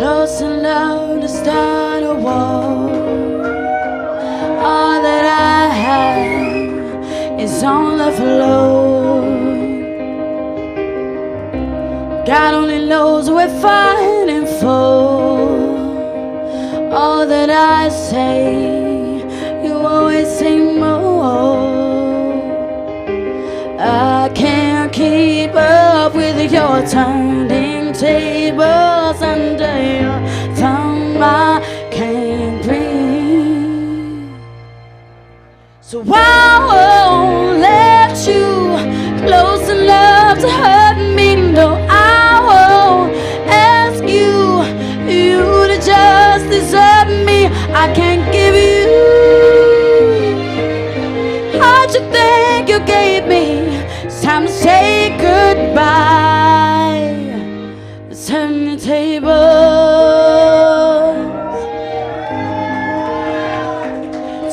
close enough to start a war. All that I have is on the floor. God only knows we're fighting for. All that I say, you always say more. I can't keep up with your turning tables under your thumb. I can't breathe, so I won't let you close enough to hurt me. No, I won't ask you to just desert me. I can't give you what you think you gave me. It's time to say goodbye. Turn the tables,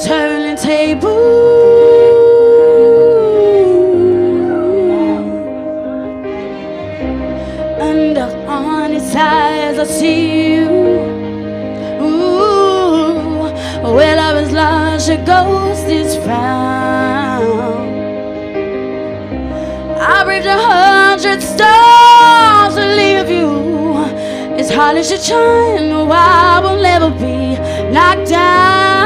turn the tables. Under honest eyes I see you. Ooh, where love is lost, your ghost is found. I braved 100 stars to leave you. It's hard as you try, no, I will never be knocked down.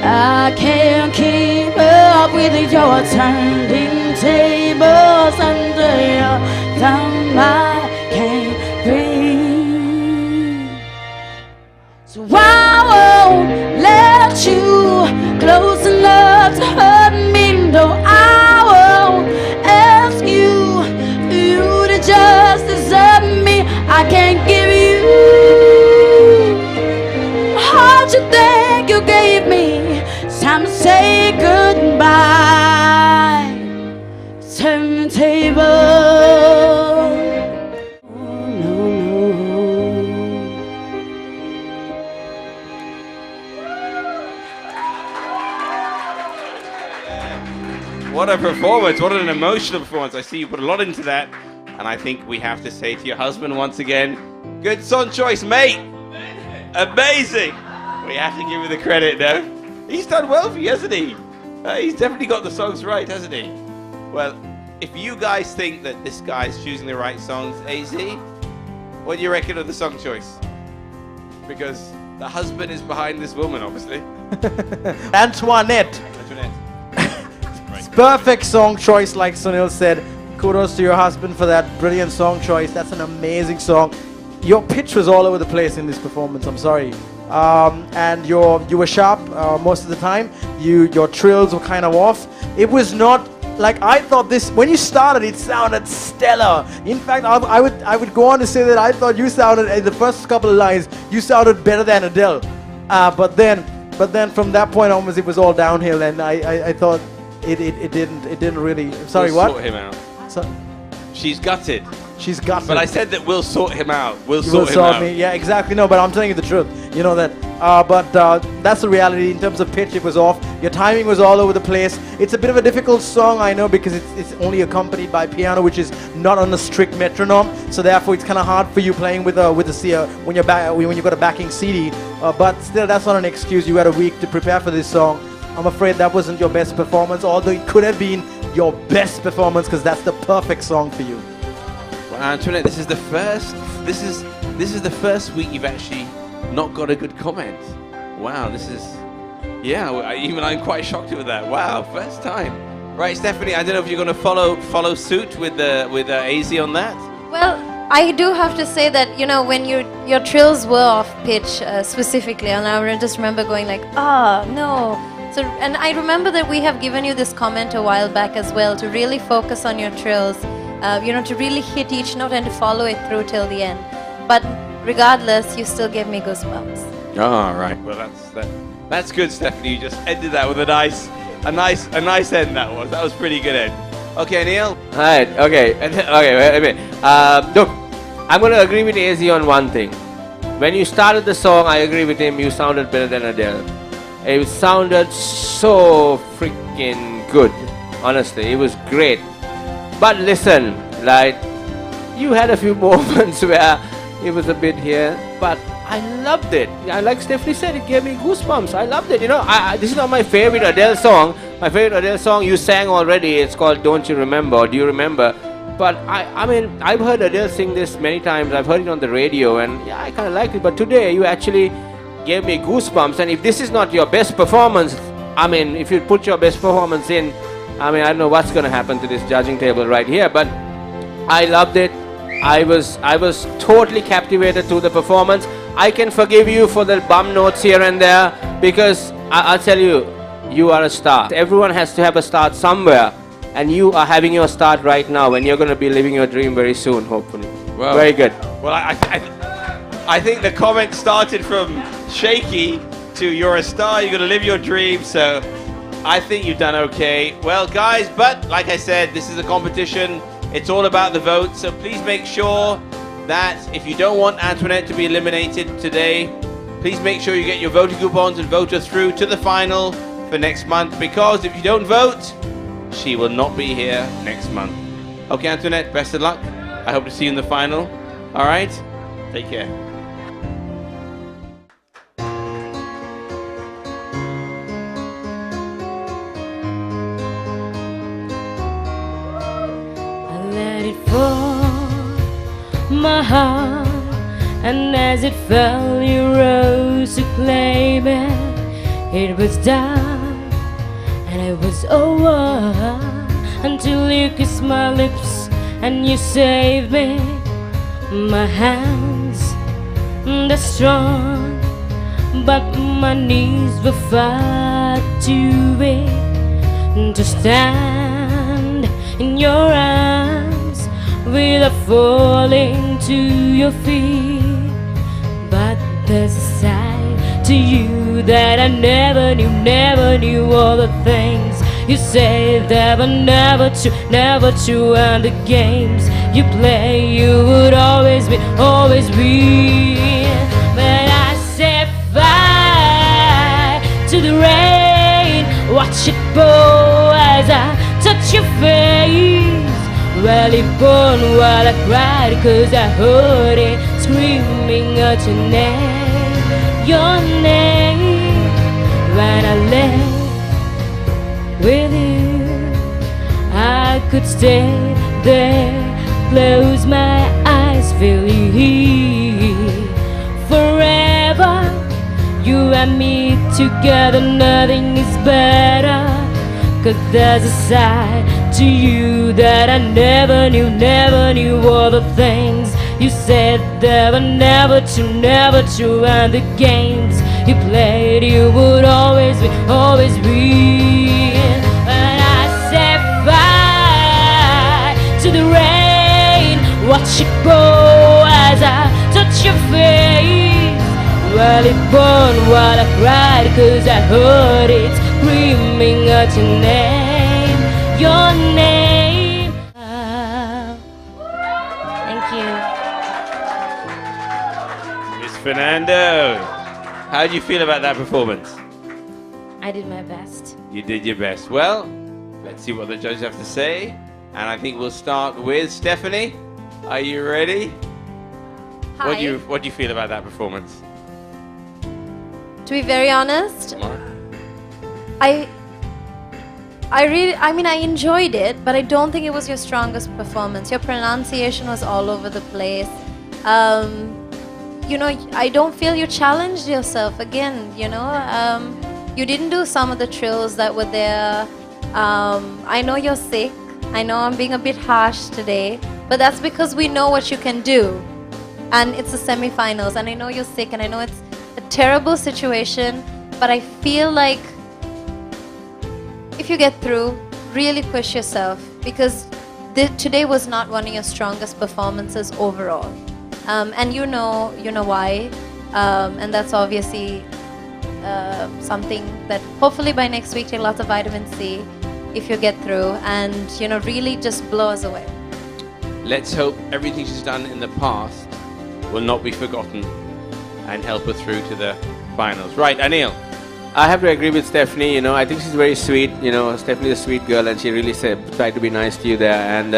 I can't keep up with your turning tables under your thumb. I can't breathe, so I won't let you close enough to hurt me. No, I won't ask you to just desert me. I can't give you what you think you gave me. It's time to say goodbye. Turn the table. Oh, no, no. What a performance, what an emotional performance. I see you put a lot into that. And I think we have to say to your husband once again, good song choice, mate. Amazing. We have to give you the credit now. He's done well for you, hasn't he? He's definitely got the songs right, hasn't he? Well, if you guys think that this guy's choosing the right songs, AZ, what do you reckon of the song choice? Because the husband is behind this woman, obviously. Antoinette. It's perfect song choice, like Sunil said. Kudos to your husband for that brilliant song choice. That's an amazing song. Your pitch was all over the place in this performance, I'm sorry. And you were sharp most of the time. Your trills were kind of off. It was not like I thought this. When you started, it sounded stellar. In fact, I would go on to say that I thought you sounded, in the first couple of lines, you sounded better than Adele. But then from that point onwards, it was all downhill, and I thought it didn't really. Sorry, we'll what? Sort him out. So, she's gutted. She's gutted. But I said that we'll sort him out. We'll You sort will him sort out. me. Yeah, exactly. No, but I'm telling you the truth. You know that. But that's the reality. In terms of pitch, it was off. Your timing was all over the place. It's a bit of a difficult song, I know, because it's only accompanied by piano, which is not on a strict metronome. So therefore, it's kind of hard for you playing with a when you've got a backing CD. But still, that's not an excuse. You had a week to prepare for this song. I'm afraid that wasn't your best performance, although it could have been your best performance, because that's the perfect song for you. Well, Antoinette, this is the first week you've actually not got a good comment. Wow, this is, yeah, even I'm quite shocked with that. Wow, first time. Right, Stephanie, I don't know if you're going to follow suit with AZ on that. Well, I do have to say that, you know, when your trills were off pitch specifically, and I just remember going like, no. So, and I remember that we have given you this comment a while back as well, to really focus on your trills, to really hit each note and to follow it through till the end. But regardless, you still gave me goosebumps. Oh, right. Well, that's good, Stephanie. You just ended that with a nice end. That was pretty good end. Okay, Neil. Alright. Okay. Okay. Wait a minute. Look, I'm going to agree with AZ on one thing. When you started the song, I agree with him. You sounded better than Adele. It sounded so freaking good. Honestly, it was great. But listen, like, you had a few moments where it was a bit here, but I loved it. Like Stephanie said, it gave me goosebumps. I loved it. You know, this is not my favorite Adele song. My favorite Adele song you sang already. It's called Don't You Remember, or Do You Remember? But I mean, I've heard Adele sing this many times. I've heard it on the radio, and yeah, I kind of liked it. But today, you actually gave me goosebumps. And if this is not your best performance, I mean, if you put your best performance in, I mean, I don't know what's going to happen to this judging table right here. But I loved it. I was totally captivated to the performance. I can forgive you for the bum notes here and there, because I'll tell you, you are a star. Everyone has to have a start somewhere. And you are having your start right now, and you're going to be living your dream very soon, hopefully. Well, very good. Well, I think the comment started from shaky to you're a star, you're going to live your dream, so I think you've done okay. Well, guys, but like I said, this is a competition. It's all about the vote, so please make sure that if you don't want Antoinette to be eliminated today, please make sure you get your voting coupons and vote her through to the final for next month, because if you don't vote, she will not be here next month. Okay, Antoinette, best of luck. I hope to see you in the final. All right? Take care. I let it fall, my heart, and as it fell, you rose to claim it. It was dark, and it was over, until you kissed my lips and you saved me. My hands, they're strong, but my knees were far too weak to stand in your arms without falling to your feet. But there's a side to you that I never knew all the things you said that were never true, and the games you play, you would always be. But I set fire to the rain, watch it pour as I touch your face. Well, it burned while I cried, 'cause I heard it screaming out your name, when I lay with you. I could stay there, close my eyes, feel you here forever. You and me together, nothing is better. 'Cause there's a side to you that I never knew all the things you said that were never true, and the games you played, you would always be. And I set fire to the rain, watch it pour as I touch your face. Well, it burned while I cried, 'cause I heard it screaming out your name. Thank you. Miss Fernando, how do you feel about that performance? I did my best. You did your best. Well, let's see what the judges have to say. And I think we'll start with Stephanie. Are you ready? Hi. What do you feel about that performance? To be very honest, Come on. I enjoyed it, but I don't think it was your strongest performance. Your pronunciation was all over the place. You know, I don't feel you challenged yourself again, you know. You didn't do some of the trills that were there. I know you're sick. I know I'm being a bit harsh today, but that's because we know what you can do. And it's the semi-finals, and I know you're sick, and I know it's a terrible situation, but I feel like if you get through, really push yourself, because today was not one of your strongest performances overall. And you know why, and that's obviously something that hopefully by next week take lots of vitamin C if you get through, and you know, really just blow us away. Let's hope everything she's done in the past will not be forgotten and help her through to the finals. Right, Anil. I have to agree with Stephanie. You know, I think she's very sweet. You know, Stephanie's a sweet girl, and she really tried to be nice to you there. And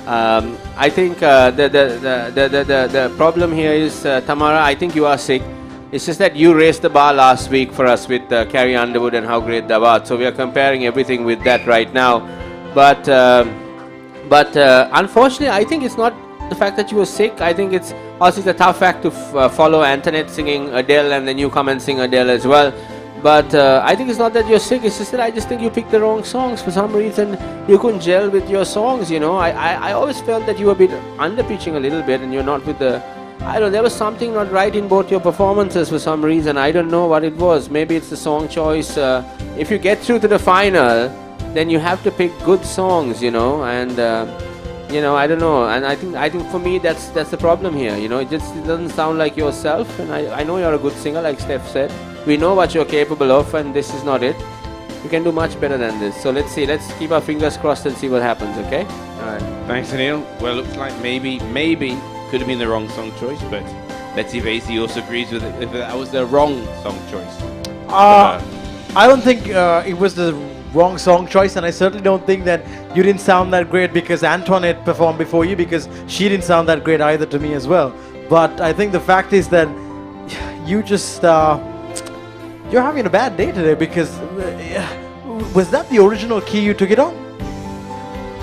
I think the problem here is, Tamara, I think you are sick. It's just that you raised the bar last week for us with Carrie Underwood and how great that was. So we are comparing everything with that right now. But unfortunately, I think it's not the fact that you were sick. I think it's also a tough fact to follow Antoinette singing Adele and then you come and sing Adele as well. But I think it's not that you're sick, it's just that I just think you picked the wrong songs. For some reason, you couldn't gel with your songs, you know. I always felt that you were a bit under-pitching a little bit and you're not with the... I don't know, there was something not right in both your performances for some reason. I don't know what it was. Maybe it's the song choice. If you get through to the final, then you have to pick good songs, you know. And, you know, I don't know. And I think for me, that's the problem here, you know. It doesn't sound like yourself. And I know you're a good singer, like Steph said. We know what you're capable of, and this is not it. You can do much better than this. So let's see. Let's keep our fingers crossed and see what happens, okay? All right. Thanks, Anil. Well, looks like maybe could have been the wrong song choice, but let's see if AC also agrees with it. If that was the wrong song choice. I don't think it was the wrong song choice, and I certainly don't think that you didn't sound that great because Antoinette performed before you, because she didn't sound that great either to me as well. But I think the fact is that you just... you're having a bad day today because was that the original key you took it on?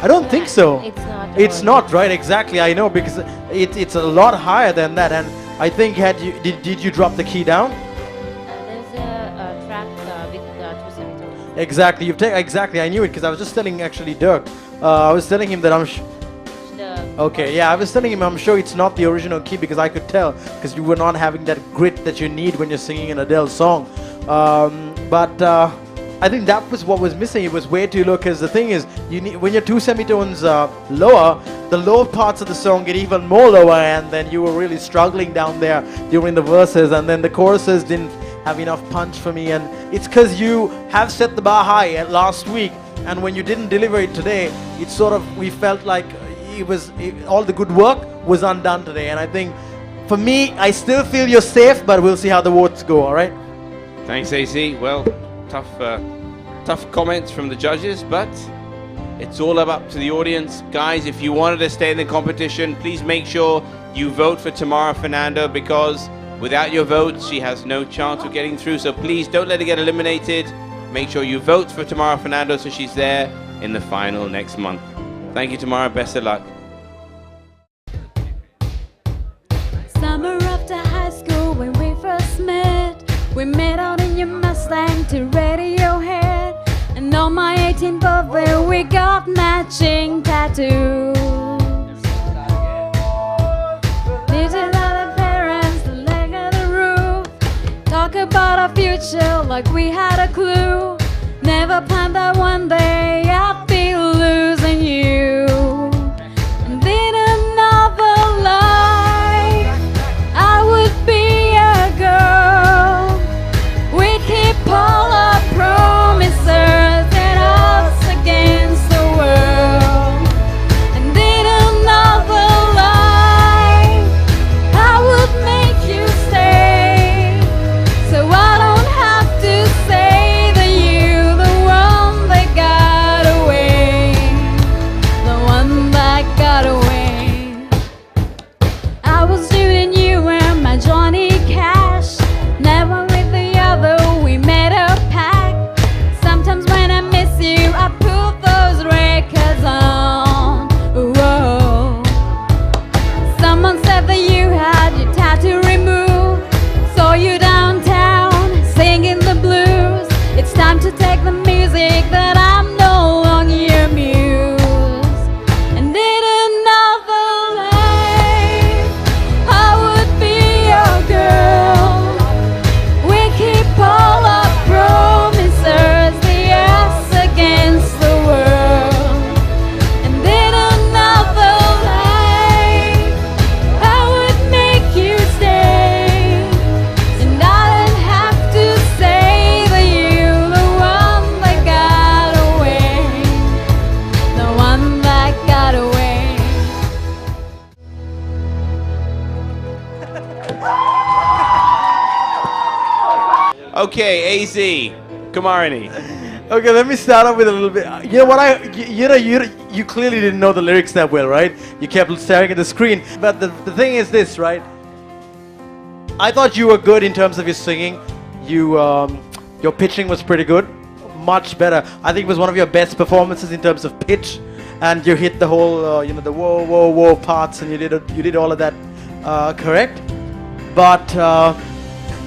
I don't think so. It's not. It's not, right? Exactly. I know, because it's a lot higher than that. And I think did you drop the key down? There's a track with two semitones. Exactly. Exactly. I knew it because I was just telling actually Dirk. I was telling him that Okay, yeah, I was telling him I'm sure it's not the original key because I could tell because you were not having that grit that you need when you're singing an Adele song. But I think that was what was missing. It was way too low because the thing is, you need, when your two semitones lower, the low parts of the song get even more lower, and then you were really struggling down there during the verses, and then the choruses didn't have enough punch for me. And it's because you have set the bar high last week, and when you didn't deliver it today, it sort of, we felt like all the good work was undone today. And I think for me, I still feel you're safe, but we'll see how the votes go. All right. Thanks, AC. Well, tough comments from the judges, but it's all up to the audience. Guys, if you wanted to stay in the competition, please make sure you vote for Tamara Fernando, because without your votes, she has no chance of getting through. So please don't let her get eliminated. Make sure you vote for Tamara Fernando so she's there in the final next month. Thank you, Tamara. Best of luck. Summer after high school when we first met, we met out in your Mustang to Radiohead, and on my 18th birthday we got matching tattoos. Knitted out the parents, the leg of the roof. Talk about our future like we had a clue. Never planned that one day I'd be losing you. And in another life I would be a girl. We'd keep all our promises and us against the world. And in another life I would make you stay, so I don't have to say that you the one that got away, the one that got away. I was shooting you and my Johnny Cash, never with the other, we made a pact. Sometimes when I miss you, I put those records on. Whoa. Someone said that you had your tattoo removed. Saw you downtown singing the blues. It's time to take the music that I'm no longer your muse. And in another life I would be your girl. We keep all our promises, the yes against the world. And in another life I would make you stay, and I don't have to say that you're the one that got away, the one that got away. Okay, AC, Kumarini. Okay, let me start off with a little bit. You know what you clearly didn't know the lyrics that well, right? You kept staring at the screen. But the thing is this, right? I thought you were good in terms of your singing. Your pitching was pretty good, much better. I think it was one of your best performances in terms of pitch, and you hit the whole, the whoa, whoa, whoa parts, and you did all of that correct. But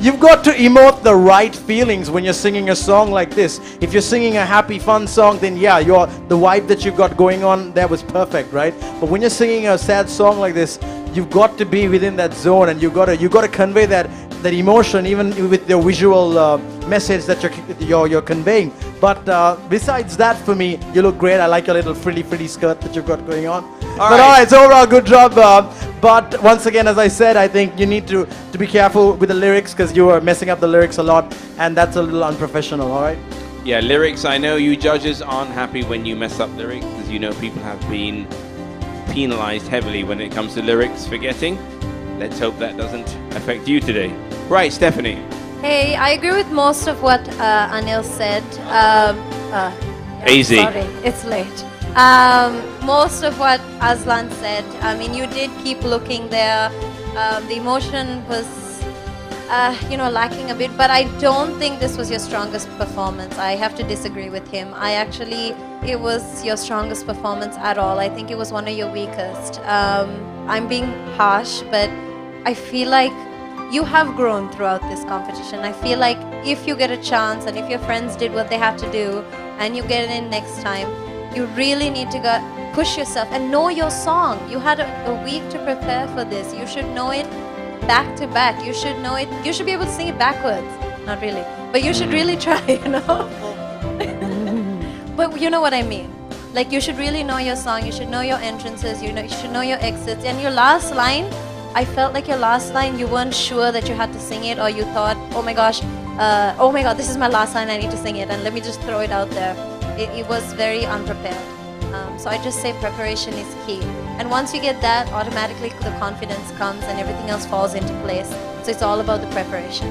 you've got to emote the right feelings when you're singing a song like this. If you're singing a happy, fun song, then yeah, the vibe that you've got going on there was perfect, right? But when you're singing a sad song like this, you've got to be within that zone, and you've got to convey that emotion, even with your visual message that you're conveying. But besides that, for me, you look great. I like your little frilly skirt that you've got going on. All right, so overall, good job. But once again, as I said, I think you need to be careful with the lyrics, because you are messing up the lyrics a lot, and that's a little unprofessional. All right. Yeah, lyrics. I know you judges aren't happy when you mess up lyrics, because you know people have been penalized heavily when it comes to lyrics forgetting. Let's hope that doesn't affect you today. Right, Stephanie. Hey, I agree with most of what Anil said. Easy. Sorry, it's late. Most of what Aslan said, I mean, you did keep looking there. The emotion was, lacking a bit, but I don't think this was your strongest performance. I have to disagree with him. It was your strongest performance at all. I think it was one of your weakest. I'm being harsh, but I feel like you have grown throughout this competition. I feel like if you get a chance, and if your friends did what they have to do, and you get in next time, you really need to push yourself and know your song. You had a week to prepare for this. You should know it back to back. You should know it. You should be able to sing it backwards. Not really, but you should really try, But you know what I mean. Like, you should really know your song. You should know your entrances. You should know your exits. And your last line, I felt like your last line, you weren't sure that you had to sing it, or you thought, oh my God, this is my last line, I need to sing it, and let me just throw it out there. It was very unprepared. So I just say preparation is key. And once you get that, automatically the confidence comes and everything else falls into place. So it's all about the preparation.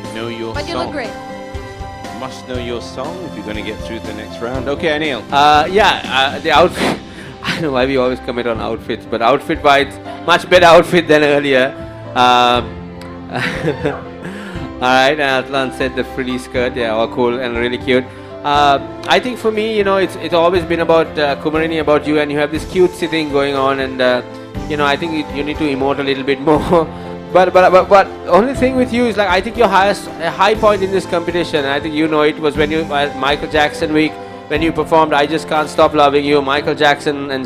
You know your But song. you look great. You must know your song if you're going to get through the next round. Okay, Anil. The outfit. I don't know why we always comment on outfits, but outfit-wise, much better outfit than earlier. Alright, and Atlan said the frilly skirt, yeah, all cool and really cute. I think for me, it's always been about Kumarini, about you, and you have this cutesy thing going on, and I think you need to emote a little bit more. But only thing with you is, like, I think your high point in this competition, and I think it was when you Michael Jackson week, when you performed I Just Can't Stop Loving You, Michael Jackson and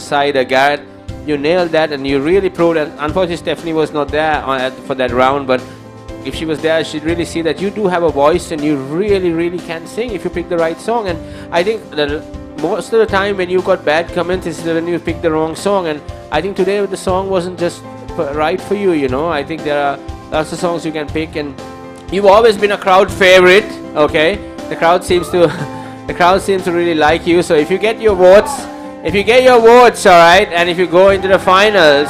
Garrett. You nailed that, and you really proved it. Unfortunately, Stephanie was not there for that round, but if she was there, she'd really see that you do have a voice, and you really can sing if you pick the right song. And I think that most of the time when you got bad comments is when you pick the wrong song. And I think today the song wasn't just right for you. I think there are lots of songs you can pick, and you've always been a crowd favorite. Okay, the crowd seems to really like you. So if you get your votes, all right, and if you go into the finals.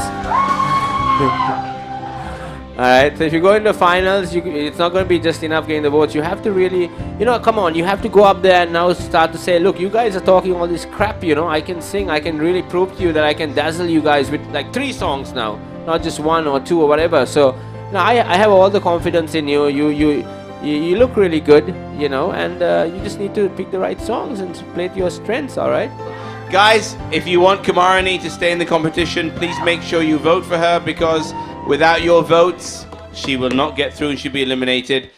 Alright, so if you go into the finals, it's not going to be just enough getting the votes. You have to really, come on, you have to go up there and now start to say, look, you guys are talking all this crap, I can sing, I can really prove to you that I can dazzle you guys with like 3 songs now, not just 1 or 2 or whatever. So, I have all the confidence in you. You look really good, and you just need to pick the right songs and play to your strengths, alright? Guys, if you want Kumarini to stay in the competition, please make sure you vote for her, because without your votes, she will not get through and she'll be eliminated.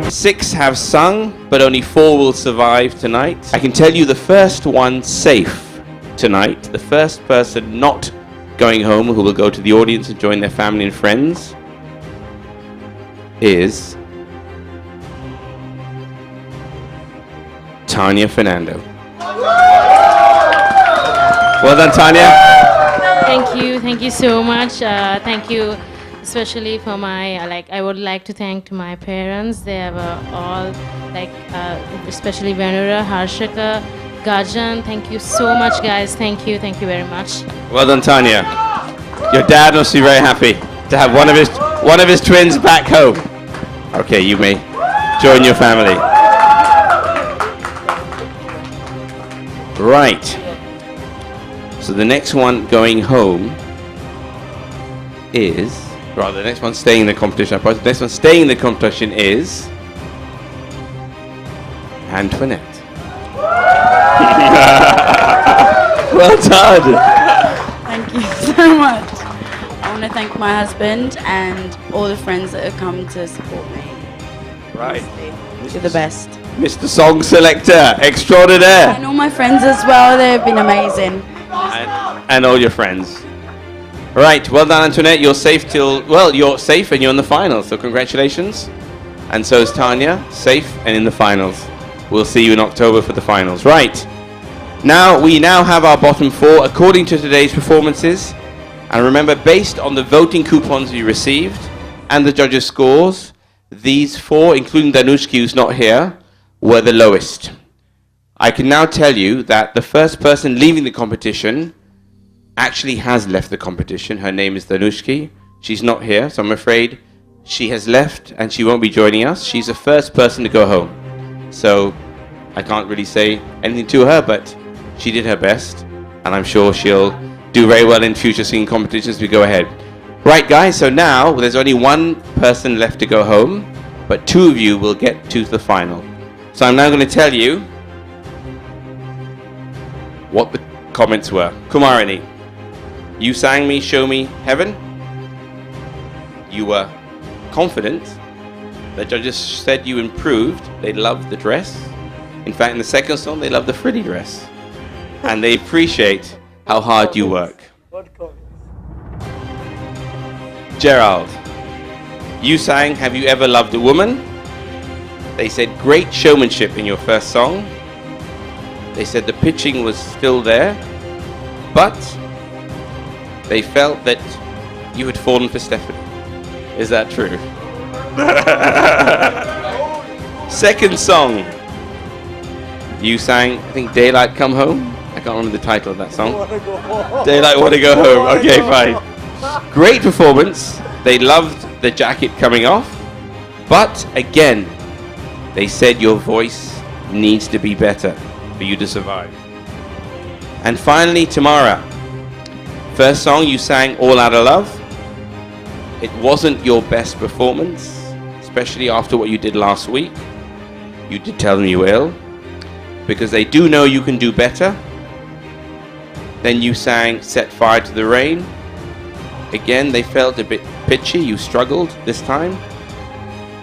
6 have sung, but only 4 will survive tonight. I can tell you the first one safe tonight, the first person not going home who will go to the audience and join their family and friends, is Tanya Fernando. Well done, Tanya. Thank you so much. Thank you especially for my, I would like to thank my parents. They were all, especially Venura, Harshika, Gajan. Thank you so much, guys. Thank you very much. Well done, Tanya. Your dad must be very happy to have one of his twins back home. Okay, you may join your family. Right. So the next one going home is, rather, the next one staying in the competition. The next one staying in the competition is Antoinette. Well done. Thank you so much. I want to thank my husband and all the friends that have come to support me. Right. You're the best. Mr. Song Selector Extraordinaire. And all my friends as well, they've been amazing. And all your friends. Right, well done, Antoinette. You're safe you're safe and you're in the finals, so congratulations. And so is Tanya, safe and in the finals. We'll see you in October for the finals. Right. We now have our bottom four according to today's performances. And remember, based on the voting coupons you received and the judges' scores, these four, including Danushki, who's not here, were the lowest. I can now tell you that the first person leaving the competition actually has left the competition. Her name is Danushki. She's not here, so I'm afraid she has left and she won't be joining us. She's the first person to go home. So I can't really say anything to her, but she did her best, and I'm sure she'll do very well in future singing competitions as we go ahead. Right, guys, so now there's only one person left to go home, but two of you will get to the final. So I'm now going to tell you what the comments were. Kumarini, you sang me Show Me Heaven. You were confident. The judges said you improved. They loved the dress. In fact, in the second song, they loved the frilly dress. And they appreciate how hard you work. Gerald, you sang Have You Ever Loved a Woman? They said great showmanship in your first song. They said the pitching was still there, but they felt that you had fallen for Stephanie. Is that true? Second song, you sang, I think, Daylight Come Home. I can't remember the title of that song. Daylight Wanna Go Home. Okay, fine. Great performance. They loved the jacket coming off. But again, they said your voice needs to be better for you to survive. And finally, Tamara. First song, you sang All Out of Love. It wasn't your best performance, especially after what you did last week. You did tell them you were ill, because they do know you can do better. Then you sang Set Fire to the Rain. Again, they felt a bit pitchy. You struggled this time.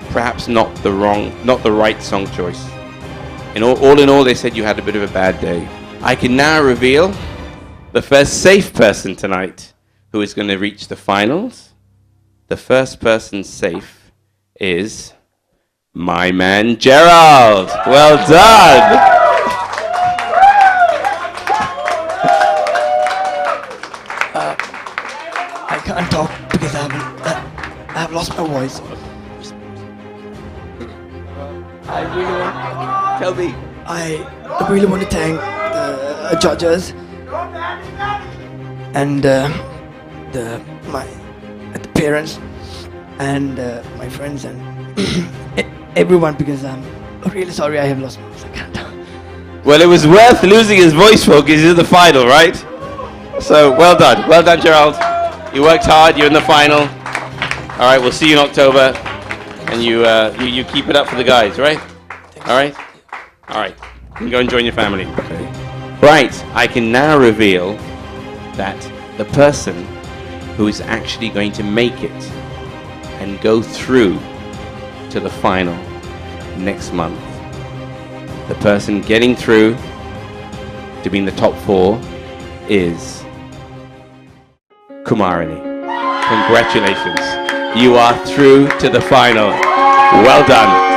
Perhaps not the right song choice. All in all, they said you had a bit of a bad day. I can now reveal the first safe person tonight who is going to reach the finals. The first person safe is my man Gerald. Well done. I can't talk because I have lost my voice. Tell me. I really want to thank the judges and my parents and my friends and everyone, because I'm really sorry I have lost my voice. I can't talk. Well, it was worth losing his voice for because he's in the final, right? So well done, Gerald. You worked hard. You're in the final. All right, we'll see you in October, and you keep it up for the guys, right? All right. You can go and join your family. Okay. Right. I can now reveal that the person who is actually going to make it and go through to the final next month, the person getting through to be in the top 4 is Kumarini. Congratulations. You are through to the final. Well done.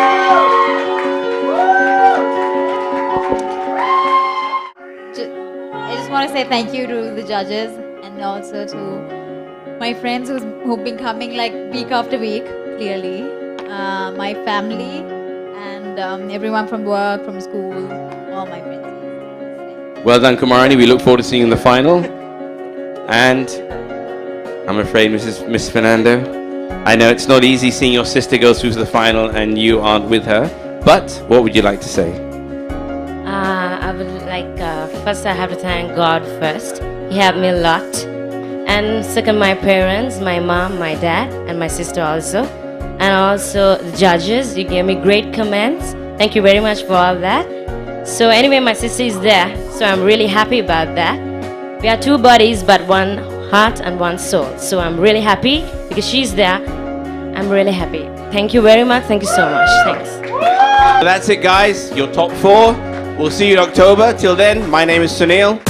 I just want to say thank you to the judges and also to my friends who've been coming like week after week, clearly. My family and everyone from work, from school, all my friends. Well done, Kumarini. We look forward to seeing you in the final. And I'm afraid, Miss Fernando. I know it's not easy seeing your sister go through to the final and you aren't with her, but what would you like to say? I would like, first I have to thank God first. He helped me a lot. And second, my parents, my mom, my dad, and my sister also. And also the judges, you gave me great comments. Thank you very much for all that. So anyway, my sister is there, so I'm really happy about that. We are two bodies, but one heart and one soul. So I'm really happy because she's there. I'm really happy. Thank you very much. Thank you so much. Thanks. That's it, guys. Your top 4. We'll see you in October. Till then, my name is Sunil.